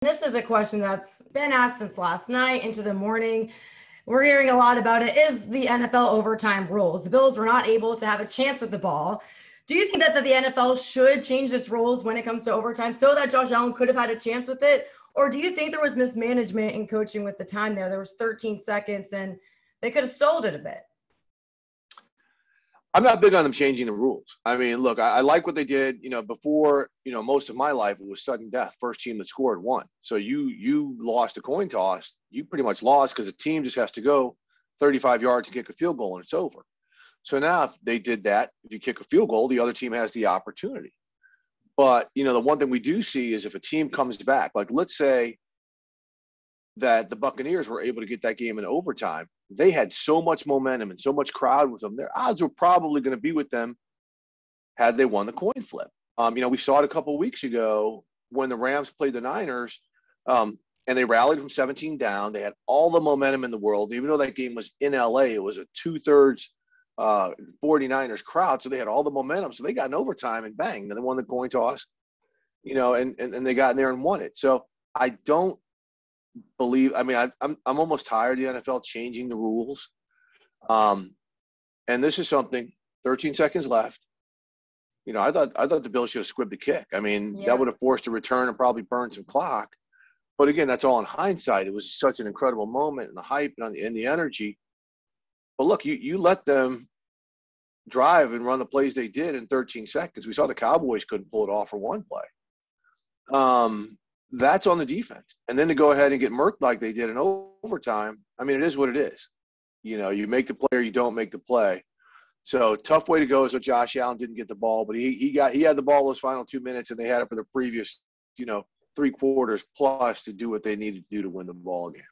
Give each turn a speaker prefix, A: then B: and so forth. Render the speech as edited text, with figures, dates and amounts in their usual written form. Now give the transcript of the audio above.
A: This is a question that's been asked since last night into the morning. We're hearing a lot about it. Is the NFL overtime rules? The Bills were not able to have a chance with the ball. Do you think that the NFL should change its rules when it comes to overtime so that Josh Allen could have had a chance with it? Or do you think there was mismanagement in coaching with the time there? There was 13 seconds and they could have stalled it a bit.
B: I'm not big on them changing the rules. I mean, look, I like what they did. Before, most of my life, it was sudden death. First team that scored won. So you lost a coin toss. You pretty much lost because the team just has to go 35 yards and kick a field goal and it's over. So now if they did that, if you kick a field goal, the other team has the opportunity. But, the one thing we do see is if a team comes back, like let's say that the Buccaneers were able to get that game in overtime, they had so much momentum and so much crowd with them. Their odds were probably going to be with them had they won the coin flip. We saw it a couple of weeks ago when the Rams played the Niners, and they rallied from 17 down. They had all the momentum in the world. Even though that game was in LA, it was a 2/3 49ers crowd, so they had all the momentum. So they got in overtime and bang, and they won the coin toss, and they got in there and won it. So I don't believe. I mean, I'm almost tired of the NFL changing the rules. And this is something. 13 seconds left. I thought the Bills should have squibbed the kick. I mean, that would have forced a return and probably burned some clock. But again, that's all in hindsight. It was such an incredible moment, and the hype and the energy. But look, you let them drive and run the plays they did in 13 seconds. We saw the Cowboys couldn't pull it off for one play. That's on the defense. And then to go ahead and get murked like they did in overtime, I mean, it is what it is. You make the play or you don't make the play. So tough way to go is what Josh Allen didn't get the ball, but he had the ball those final 2 minutes, and they had it for the previous, 3 quarters plus to do what they needed to do to win the ball game.